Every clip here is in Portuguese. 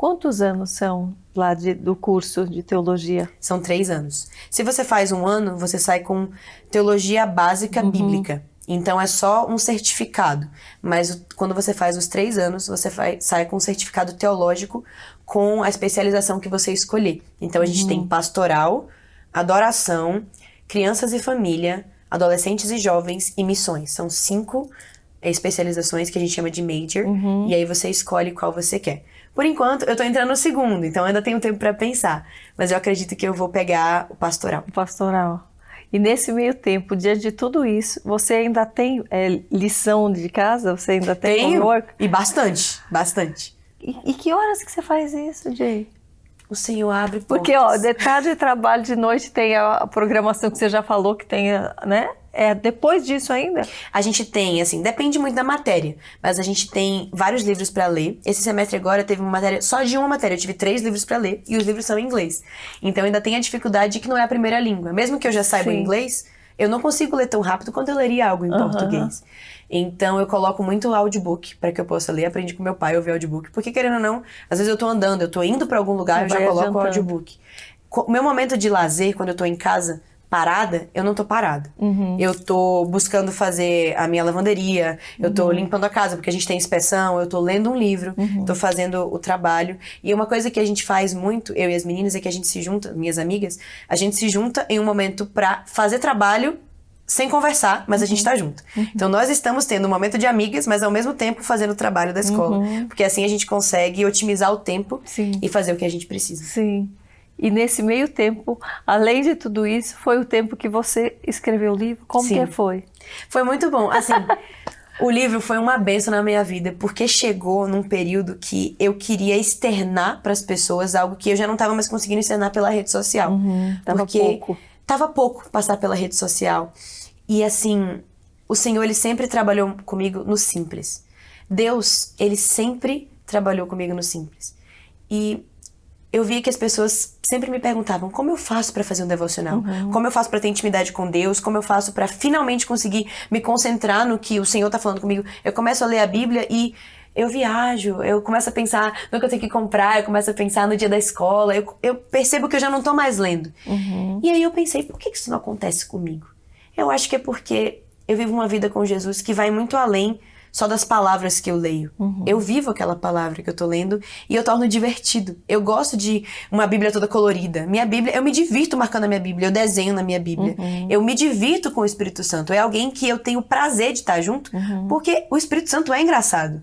Quantos anos são lá do curso de teologia? São 3 anos. Se você faz 1 ano, você sai com teologia básica bíblica. Então é só um certificado. Mas quando você faz os 3 anos, você sai com um certificado teológico com a especialização que você escolher. Então a gente tem pastoral, adoração, crianças e família, adolescentes e jovens e missões. São 5 especializações que a gente chama de major. E aí você escolhe qual você quer. Por enquanto, eu tô entrando no segundo, então ainda tenho tempo pra pensar. Mas eu acredito que eu vou pegar o pastoral. O pastoral. E nesse meio tempo, diante de tudo isso, você ainda tem lição de casa? Você ainda tem homework? E bastante, bastante. E que horas que você faz isso, Jay? O Senhor abre portas. Porque, ó, de tarde de trabalho, de noite tem a programação que você já falou que tem, né? É depois disso ainda? A gente tem, assim, depende muito da matéria, mas a gente tem vários livros pra ler. Esse semestre agora teve uma matéria, só de uma matéria, eu tive 3 livros pra ler e os livros são em inglês. Então ainda tem a dificuldade de que não é a primeira língua. Mesmo que eu já saiba inglês, eu não consigo ler tão rápido quanto eu leria algo em português. Então eu coloco muito audiobook pra que eu possa ler. Aprendi com meu pai a ouvir audiobook, porque querendo ou não, às vezes eu tô andando, eu tô indo pra algum lugar, eu já coloco o audiobook. O meu momento de lazer, quando eu tô em casa, parada, eu não tô parada. Eu tô buscando fazer a minha lavanderia, eu tô limpando a casa, porque a gente tem inspeção, eu tô lendo um livro, tô fazendo o trabalho. E uma coisa que a gente faz muito, eu e as meninas, é que a gente se junta, minhas amigas, a gente se junta em um momento pra fazer trabalho sem conversar, mas a gente tá junto. Então nós estamos tendo um momento de amigas, mas ao mesmo tempo fazendo o trabalho da escola. Porque assim a gente consegue otimizar o tempo e fazer o que a gente precisa. Sim. E nesse meio tempo, além de tudo isso, foi o tempo que você escreveu o livro? Como que foi? Foi muito bom. Assim, o livro foi uma bênção na minha vida, porque chegou num período que eu queria externar para as pessoas algo que eu já não estava mais conseguindo externar pela rede social. Tava pouco passar pela rede social. E assim, o Senhor, Ele sempre trabalhou comigo no simples. Deus, Ele sempre trabalhou comigo no simples. E eu via que as pessoas sempre me perguntavam como eu faço pra fazer um devocional? Como eu faço pra ter intimidade com Deus? Como eu faço pra finalmente conseguir me concentrar no que o Senhor tá falando comigo? Eu começo a ler a Bíblia e eu viajo, eu começo a pensar no que eu tenho que comprar, eu começo a pensar no dia da escola, eu percebo que eu já não tô mais lendo. E aí eu pensei, por que isso não acontece comigo? Eu acho que é porque eu vivo uma vida com Jesus que vai muito além só das palavras que eu leio. Eu vivo aquela palavra que eu tô lendo e eu torno divertido. Eu gosto de uma Bíblia toda colorida. Minha Bíblia, eu me divirto marcando a minha Bíblia, eu desenho na minha Bíblia. Eu me divirto com o Espírito Santo. É alguém que eu tenho prazer de estar junto, porque o Espírito Santo é engraçado.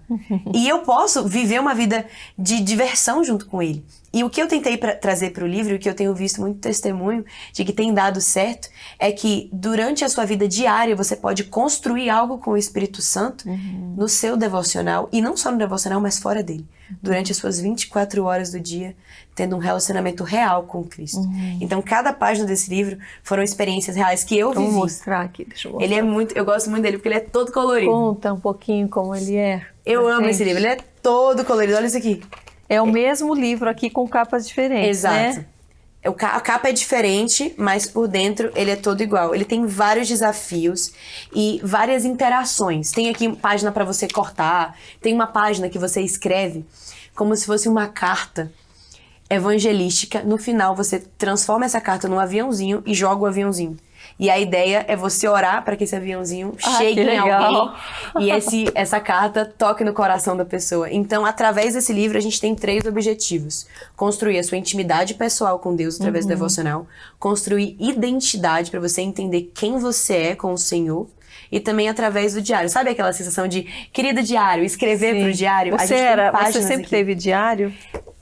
E eu posso viver uma vida de diversão junto com ele. E o que eu tentei trazer para o livro, e o que eu tenho visto muito testemunho de que tem dado certo, é que durante a sua vida diária você pode construir algo com o Espírito Santo no seu devocional, e não só no devocional, mas fora dele. Durante as suas 24 horas do dia, tendo um relacionamento real com Cristo. Então, cada página desse livro foram experiências reais que eu vivi. Vou mostrar aqui, deixa eu mostrar. Ele é muito, eu gosto muito dele porque ele é todo colorido. Conta um pouquinho como ele é. Eu amo esse livro, ele é todo colorido, olha isso aqui. É o mesmo livro aqui com capas diferentes, exato, né? A capa é diferente, mas por dentro ele é todo igual. Ele tem vários desafios e várias interações. Tem aqui página para você cortar, tem uma página que você escreve como se fosse uma carta evangelística. No final você transforma essa carta num aviãozinho e joga o aviãozinho. E a ideia é você orar para que esse aviãozinho chegue em alguém e essa carta toque no coração da pessoa. Então, através desse livro, a gente tem 3 objetivos. Construir a sua intimidade pessoal com Deus através do devocional. Construir identidade para você entender quem você é com o Senhor. E também através do diário. Sabe aquela sensação de, querido diário, escrever pro diário? Você sempre teve diário?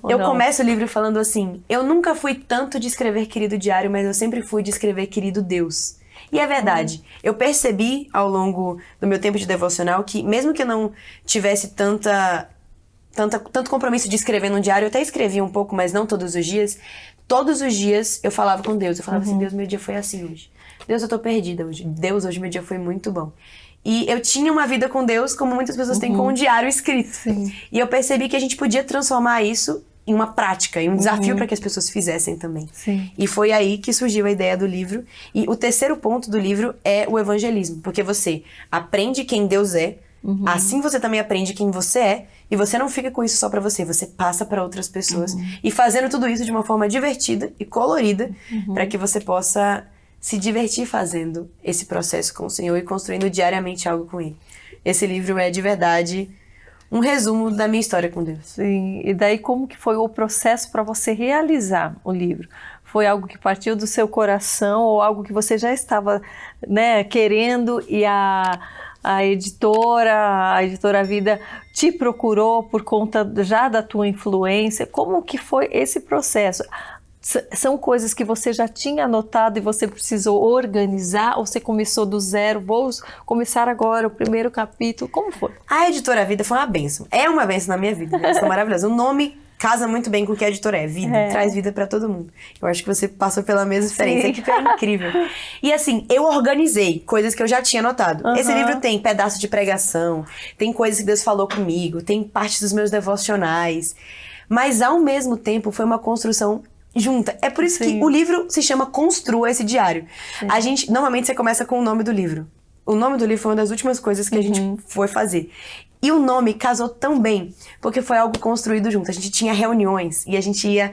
Eu começo o livro falando assim, eu nunca fui tanto de escrever querido diário, mas eu sempre fui de escrever querido Deus. E é verdade, eu percebi ao longo do meu tempo de devocional que mesmo que eu não tivesse tanto compromisso de escrever num diário, eu até escrevia um pouco, mas não todos os dias eu falava com Deus, eu falava assim, Deus, meu dia foi assim hoje. Deus, eu tô perdida hoje. Deus, hoje meu dia foi muito bom. E eu tinha uma vida com Deus como muitas pessoas têm com um diário escrito. Sim. E eu percebi que a gente podia transformar isso em uma prática, em um desafio para que as pessoas fizessem também. Sim. E foi aí que surgiu a ideia do livro. E o terceiro ponto do livro é o evangelismo. Porque você aprende quem Deus é, Assim você também aprende quem você é, e você não fica com isso só pra você, você passa pra outras pessoas. E fazendo tudo isso de uma forma divertida e colorida, pra que você possa se divertir fazendo esse processo com o Senhor e construindo diariamente algo com Ele. Esse livro é de verdade um resumo da minha história com Deus. Sim, e daí como que foi o processo para você realizar o livro? Foi algo que partiu do seu coração ou algo que você já estava, né, querendo e a editora Vida te procurou por conta já da tua influência? Como que foi esse processo? São coisas que você já tinha anotado e você precisou organizar, ou você começou do zero? Vou começar agora o primeiro capítulo. Como foi? A editora Vida foi uma bênção. É uma bênção na minha vida. Uma bênção maravilhosa. O nome casa muito bem com o que a editora é. Vida. Traz vida pra todo mundo. Eu acho que você passou pela mesma experiência. Que é incrível. E assim, eu organizei coisas que eu já tinha anotado. Esse livro tem pedaço de pregação, tem coisas que Deus falou comigo, tem partes dos meus devocionais. Mas ao mesmo tempo foi uma construção junta. É por isso que o livro se chama Construa Esse Diário. A gente, normalmente você começa com o nome do livro. O nome do livro foi uma das últimas coisas que a gente foi fazer. E o nome casou tão bem, porque foi algo construído junto. A gente tinha reuniões e a gente ia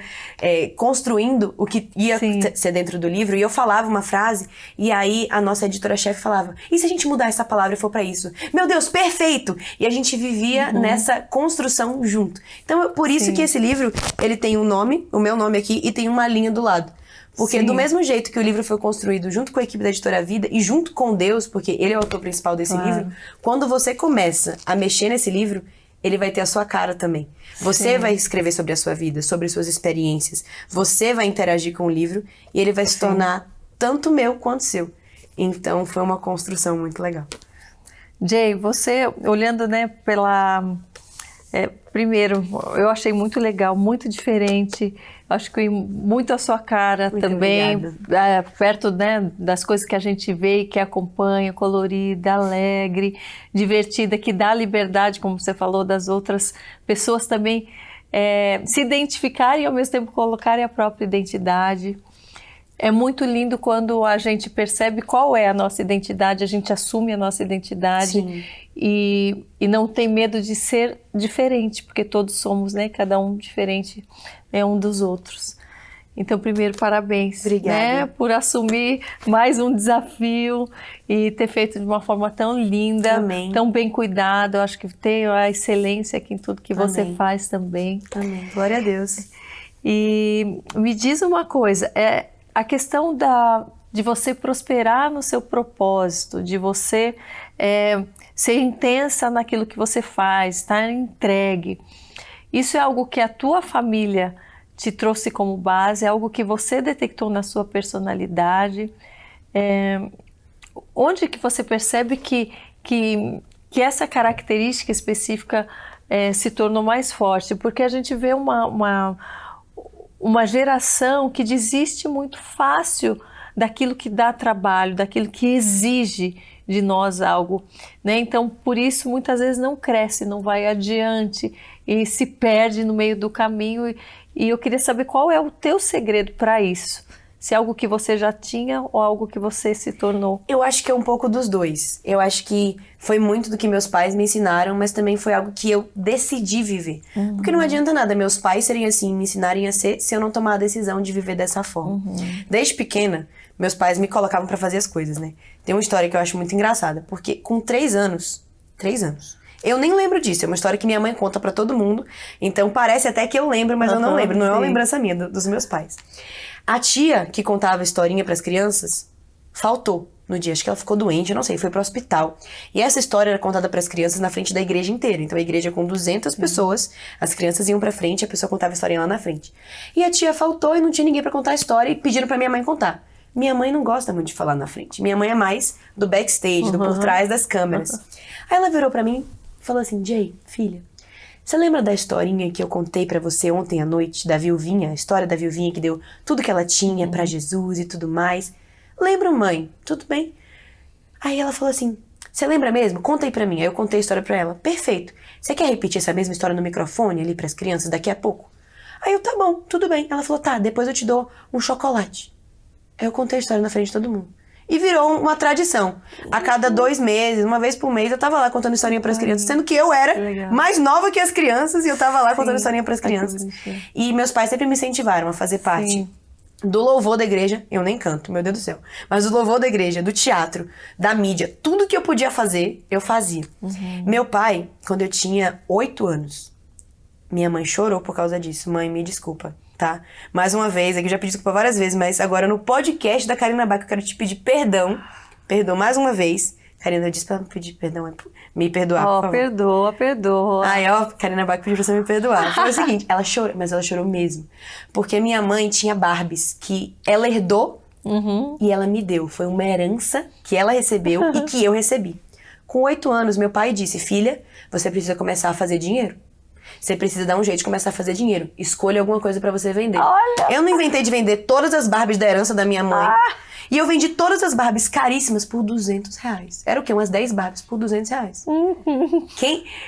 construindo o que ia ser dentro do livro. E eu falava uma frase e aí a nossa editora-chefe falava: e se a gente mudar essa palavra e for pra isso? Meu Deus, perfeito! E a gente vivia nessa construção junto. Então, por isso que esse livro, ele tem um nome, o meu nome aqui, e tem uma linha do lado. Porque do mesmo jeito que o livro foi construído junto com a equipe da Editora Vida e junto com Deus, porque ele é o autor principal desse livro, quando você começa a mexer nesse livro, ele vai ter a sua cara também. Você vai escrever sobre a sua vida, sobre suas experiências, você vai interagir com o livro e ele vai se tornar tanto meu quanto seu. Então foi uma construção muito legal. Jay, você olhando, né, primeiro, eu achei muito legal, muito diferente. Acho que muito a sua cara muito também, perto, né, das coisas que a gente vê e que acompanha, colorida, alegre, divertida, que dá liberdade, como você falou, das outras pessoas também se identificarem e ao mesmo tempo colocarem a própria identidade. É muito lindo quando a gente percebe qual é a nossa identidade, a gente assume a nossa identidade e não tem medo de ser diferente, porque todos somos, né, cada um diferente um dos outros. Então, primeiro, parabéns, né, por assumir mais um desafio e ter feito de uma forma tão linda, tão bem cuidado. Eu acho que tem a excelência aqui em tudo que você faz também. Amém. Glória a Deus. E me diz uma coisa, a questão de você prosperar no seu propósito, de você ser intensa naquilo que você faz, estar entregue, isso é algo que a tua família te trouxe como base, é algo que você detectou na sua personalidade? Onde que você percebe que essa característica específica se tornou mais forte? Porque a gente vê uma geração que desiste muito fácil daquilo que dá trabalho, daquilo que exige de nós algo, né? Então, por isso, muitas vezes não cresce, não vai adiante e se perde no meio do caminho. E eu queria saber qual é o teu segredo para isso. Se é algo que você já tinha ou algo que você se tornou? Eu acho que é um pouco dos dois. Eu acho que foi muito do que meus pais me ensinaram, mas também foi algo que eu decidi viver. Porque não adianta nada meus pais serem assim, me ensinarem a ser, se eu não tomar a decisão de viver dessa forma. Desde pequena, meus pais me colocavam pra fazer as coisas, né? Tem uma história que eu acho muito engraçada, porque com 3 anos, eu nem lembro disso, é uma história que minha mãe conta pra todo mundo, então parece até que eu lembro, mas eu não lembro, não é uma lembrança minha, dos meus pais. A tia que contava historinha pras crianças faltou no dia, acho que ela ficou doente, eu não sei, foi pro hospital. E essa história era contada pras crianças na frente da igreja inteira. Então a igreja com 200 pessoas, as crianças iam pra frente, a pessoa contava a historinha lá na frente. E a tia faltou e não tinha ninguém pra contar a história e pediram pra minha mãe contar. Minha mãe não gosta muito de falar na frente. Minha mãe é mais do backstage, do por trás das câmeras. Aí ela virou pra mim e falou assim: Jay, filha, você lembra da historinha que eu contei pra você ontem à noite, da viuvinha? A história da viuvinha que deu tudo que ela tinha pra Jesus e tudo mais. Lembro, mãe. Tudo bem. Aí ela falou assim: você lembra mesmo? Conta aí pra mim. Aí eu contei a história pra ela. Perfeito. Você quer repetir essa mesma história no microfone ali pras crianças daqui a pouco? Aí eu, tá bom, tudo bem. Ela falou: tá, depois eu te dou um chocolate. Aí eu contei a história na frente de todo mundo. E virou uma tradição. A cada 2 meses, uma vez por mês, eu tava lá contando historinha pras crianças, sendo que eu era mais nova que as crianças e eu tava lá contando historinha pras crianças. E meus pais sempre me incentivaram a fazer parte do louvor da igreja. Eu nem canto, meu Deus do céu. Mas do louvor da igreja, do teatro, da mídia, tudo que eu podia fazer, eu fazia. Meu pai, quando eu tinha 8 anos, minha mãe chorou por causa disso. Mãe, me desculpa. Tá? Mais uma vez, aqui eu já pedi desculpa várias vezes, mas agora no podcast da Karina Bach eu quero te pedir perdão. Perdoa mais uma vez. Karina, eu disse pra não pedir perdão, me perdoar, por favor. Perdoa. Aí, Karina Bach pediu pra você me perdoar. Foi o seguinte, ela chorou, mas ela chorou mesmo. Porque minha mãe tinha Barbies que ela herdou e ela me deu. Foi uma herança que ela recebeu e que eu recebi. Com 8 anos, meu pai disse, filha, você precisa começar a fazer dinheiro. Você precisa dar um jeito de começar a fazer dinheiro. Escolha alguma coisa pra você vender. Olha. Eu não inventei de vender todas as Barbies da herança da minha mãe. E eu vendi todas as Barbies caríssimas por R$200. Era o quê? Umas 10 Barbies por R$200.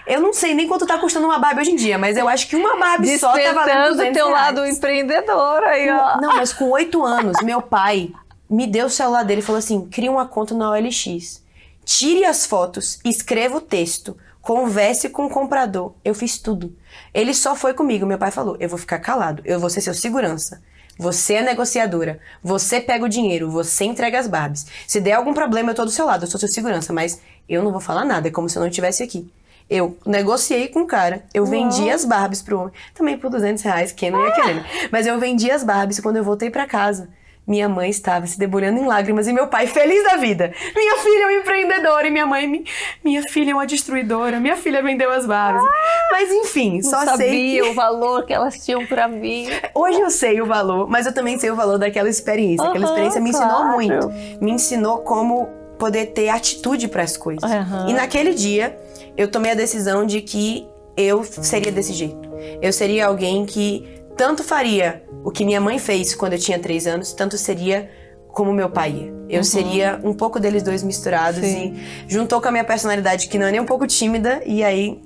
Eu não sei nem quanto tá custando uma Barbie hoje em dia, mas eu acho que uma Barbie só tá valendo R$200. Despertando o teu lado empreendedor aí, ó. Não, mas com 8 anos, meu pai me deu o celular dele e falou assim, cria uma conta na OLX. Tire as fotos, escreva o texto. Converse com o comprador. Eu fiz tudo. Ele só foi comigo. Meu pai falou, eu vou ficar calado. Eu vou ser seu segurança. Você é negociadora. Você pega o dinheiro. Você entrega as Barbies. Se der algum problema, eu tô do seu lado. Eu sou seu segurança. Mas eu não vou falar nada. É como se eu não estivesse aqui. Eu negociei com o cara. Eu vendi as Barbies pro homem. Também por R$200. Quem não ia querer, né? Mas eu vendi as Barbies. Quando eu voltei pra casa, minha mãe estava se debulhando em lágrimas e meu pai feliz da vida. Minha filha é uma empreendedora e minha mãe, minha filha é uma destruidora. Minha filha vendeu as Barbies. Mas enfim, só não sei sabia o valor que elas tinham pra mim. Hoje eu sei o valor, mas eu também sei o valor daquela experiência. Aquela experiência me ensinou muito. Me ensinou como poder ter atitude para as coisas. E naquele dia, eu tomei a decisão de que eu seria desse jeito. Eu seria alguém que tanto faria o que minha mãe fez quando eu tinha 3 anos, tanto seria como meu pai ia. Eu seria um pouco deles dois misturados e juntou com a minha personalidade, que não é nem um pouco tímida, e aí...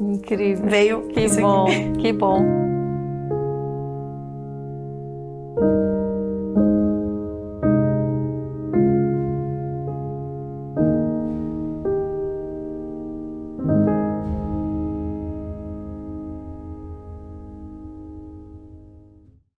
Incrível. Veio que bom, que bom.